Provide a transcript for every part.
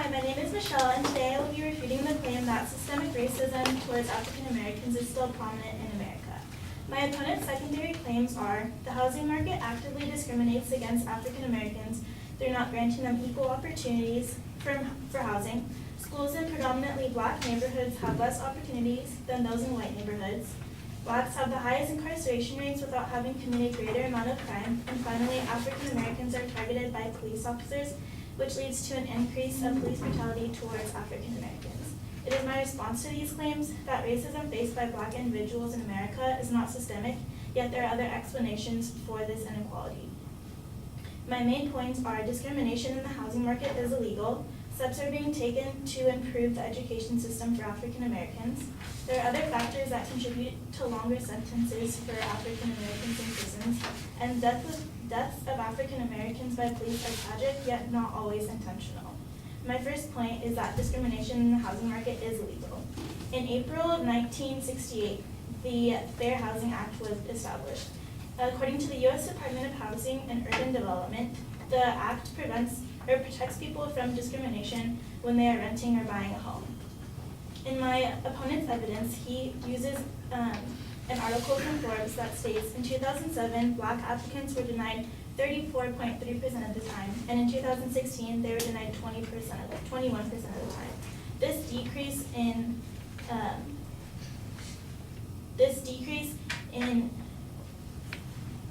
Hi, my name is Michelle, and today I will be refuting the claim that systemic racism towards African Americans is still prominent in America. My opponent's secondary claims are: the housing market actively discriminates against African Americans through not granting them equal opportunities for housing. Schools in predominantly Black neighborhoods have less opportunities than those in white neighborhoods. Blacks have the highest incarceration rates without having committed greater amount of crime. And finally, African Americans are targeted by police officers, which leads to an increase of police brutality towards African Americans. It is my response to these claims that racism faced by Black individuals in America is not systemic, yet there are other explanations for this inequality. My main points are: discrimination in the housing market is illegal. Steps are being taken to improve the education system for African Americans. There are other factors that contribute to longer sentences for African Americans in prisons, and deaths of African Americans by police are tragic, yet not always intentional. My first point is that discrimination in the housing market is illegal. In April of 1968, the Fair Housing Act was established. According to the U.S. Department of Housing and Urban Development, the act protects people from discrimination when they are renting or buying a home. In my opponent's evidence, he uses an article from Forbes that states in 2007, Black applicants were denied 34.3% of the time, and in 2016, they were denied 21% of the time. This decrease in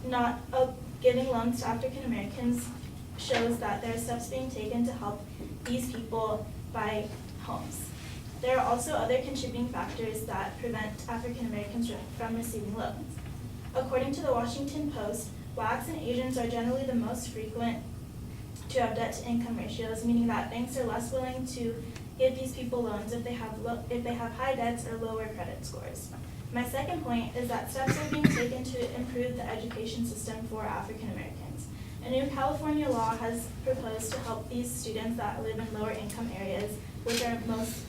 not giving loans to African Americans shows that there are steps being taken to help these people buy homes. There are also other contributing factors that prevent African Americans from receiving loans. According to the Washington Post, Blacks and Asians are generally the most frequent to have debt-to-income ratios, meaning that banks are less willing to give these people loans if they have high debts or lower credit scores. My second point is that steps are being taken to improve the education system for African Americans. A new California law has proposed to help these students that live in lower income areas, which are most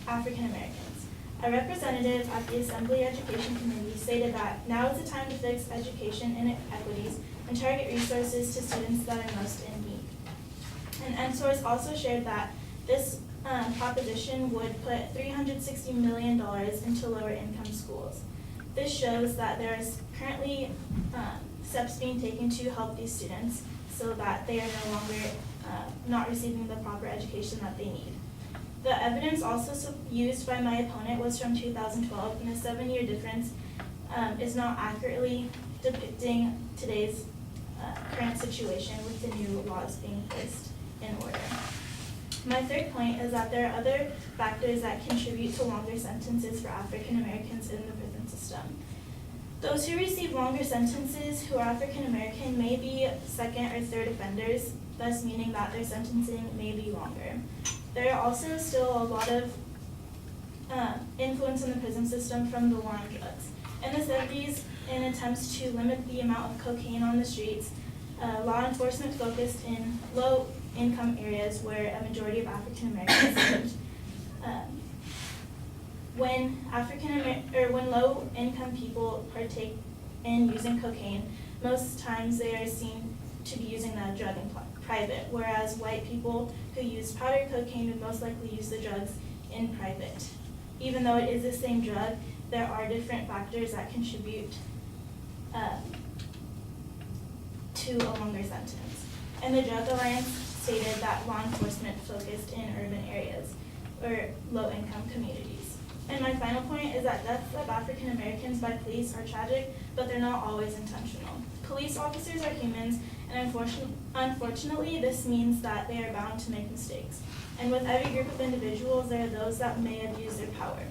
African Americans. A representative at the Assembly Education Committee stated that now is the time to fix education inequities and target resources to students that are most in need. And NSource also shared that this proposition would put $360 million into lower income schools. This shows that there is currently steps being taken to help these students so that they are no longer not receiving the proper education that they need. The evidence also used by my opponent was from 2012, and the 7-year difference is not accurately depicting today's current situation with the new laws being placed in order. My third point is that there are other factors that contribute to longer sentences for African Americans in the prison system. Those who receive longer sentences who are African American may be second or third offenders, thus meaning that their sentencing may be longer. There are also still a lot of influence in the prison system from the war on drugs. In the 70s, in attempts to limit the amount of cocaine on the streets, law enforcement focused in low-income areas where a majority of African Americans lived. When low-income people partake in using cocaine, most times they are seen to be using that drug in private, whereas white people who use powder cocaine would most likely use the drugs in private. Even though it is the same drug, there are different factors that contribute to a longer sentence. And the Drug Alliance stated that law enforcement focused in urban areas or low-income communities. And my final point is that deaths of African Americans by police are tragic, but they're not always intentional. Police officers are humans, and unfortunately, this means that they are bound to make mistakes. And with every group of individuals, there are those that may abuse their power.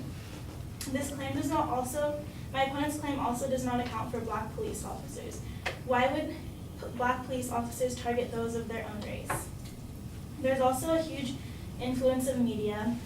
My opponent's claim also does not account for Black police officers. Why would Black police officers target those of their own race? There's also a huge influence of media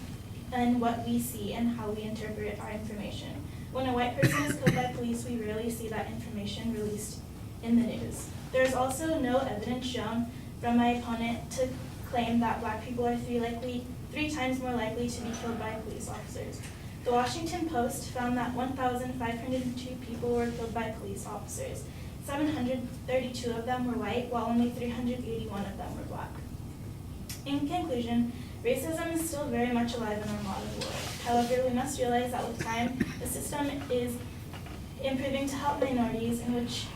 and what we see and how we interpret our information. When a white person is killed by police, we rarely see that information released in the news. There's also no evidence shown from my opponent to claim that Black people are three times more likely to be killed by police officers. The Washington Post found that 1,502 people were killed by police officers. 732 of them were white, while only 381 of them were Black. In conclusion, racism is still very much alive in our modern world. However, we must realize that with time, the system is improving to help minorities, which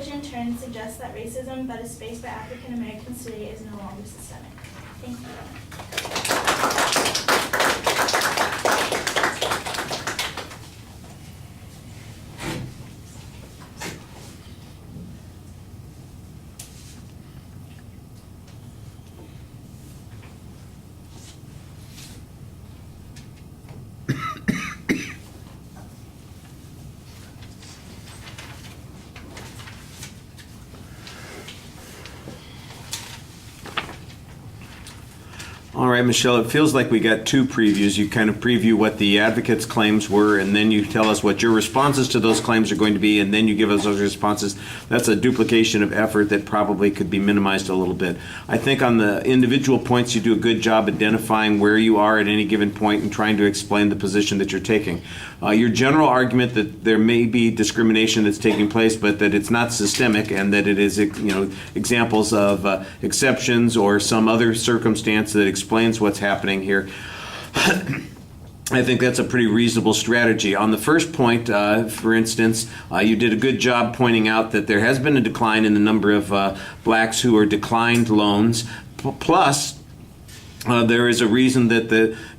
in turn suggests that racism that is faced by African Americans today is no longer systemic. Thank you. All right, Michelle, it feels like we got two previews. You kind of preview what the advocates' claims were, and then you tell us what your responses to those claims are going to be, and then you give us those responses. That's a duplication of effort that probably could be minimized a little bit. I think on the individual points, you do a good job identifying where you are at any given point and trying to explain the position that you're taking. Your general argument that there may be discrimination that's taking place, but that it's not systemic and that it is, examples of exceptions or some other circumstance that explains what's happening here. I think that's a pretty reasonable strategy. On the first point, for instance, you did a good job pointing out that there has been a decline in the number of blacks who are declined loans, plus there is a reason that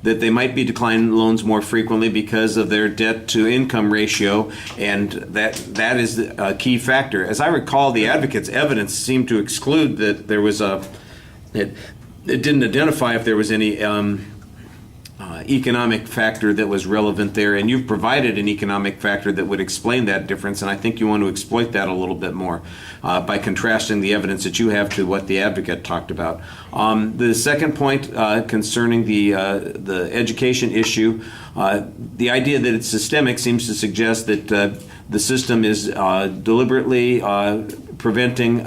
they might be declining loans more frequently because of their debt-to-income ratio, and that is a key factor. As I recall, the advocates' evidence seemed to exclude that there was it didn't identify if there was any economic factor that was relevant there, and you've provided an economic factor that would explain that difference, and I think you want to exploit that a little bit more by contrasting the evidence that you have to what the advocate talked about. The second point concerning the education issue, the idea that it's systemic seems to suggest that the system is deliberately preventing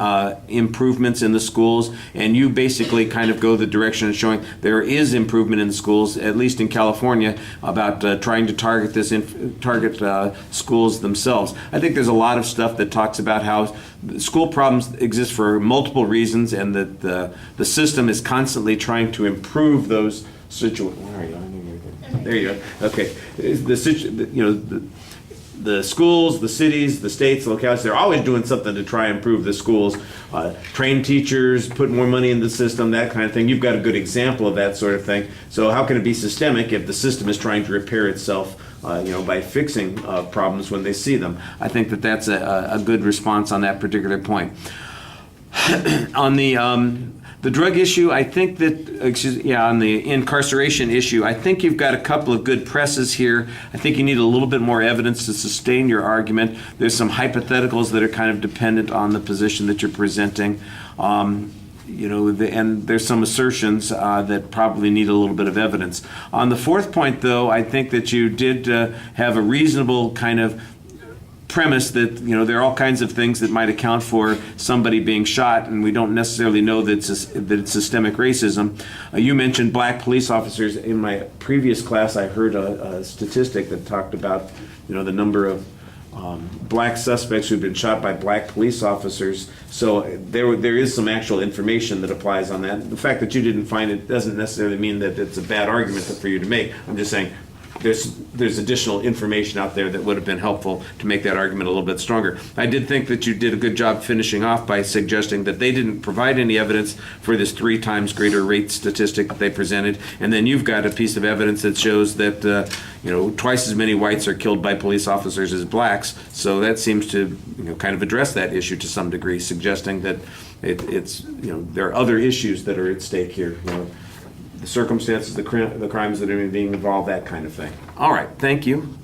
improvements in the schools, and you basically kind of go the direction of showing there is improvement in the schools, at least in California, about trying to target schools themselves. I think there's a lot of stuff that talks about how school problems exist for multiple reasons, and that the system is constantly trying to improve those situations. Where are you? I know you're there. There you go. Okay. The schools, the cities, the states, the localities, they're always doing something to try and improve the schools. Train teachers, put more money in the system, that kind of thing. You've got a good example of that sort of thing. So how can it be systemic if the system is trying to repair itself by fixing problems when they see them? I think that that's a good response on that particular point. On the drug issue, I think that, on the incarceration issue, I think you've got a couple of good presses here. I think you need a little bit more evidence to sustain your argument. There's some hypotheticals that are kind of dependent on the position that you're presenting. And there's some assertions that probably need a little bit of evidence. On the fourth point, though, I think that you did have a reasonable kind of premise that there are all kinds of things that might account for somebody being shot, and we don't necessarily know that it's systemic racism. You mentioned black police officers. In my previous class, I heard a statistic that talked about the number of black suspects who've been shot by black police officers. So there is some actual information that applies on that. The fact that you didn't find it doesn't necessarily mean that it's a bad argument for you to make. I'm just saying there's additional information out there that would have been helpful to make that argument a little bit stronger. I did think that you did a good job finishing off by suggesting that they didn't provide any evidence for this 3 times greater rate statistic that they presented, and then you've got a piece of evidence that shows that twice as many whites are killed by police officers as blacks. So that seems to kind of address that issue to some degree, suggesting that it's there are other issues that are at stake here. The circumstances, the crimes that are being involved, that kind of thing. All right, thank you.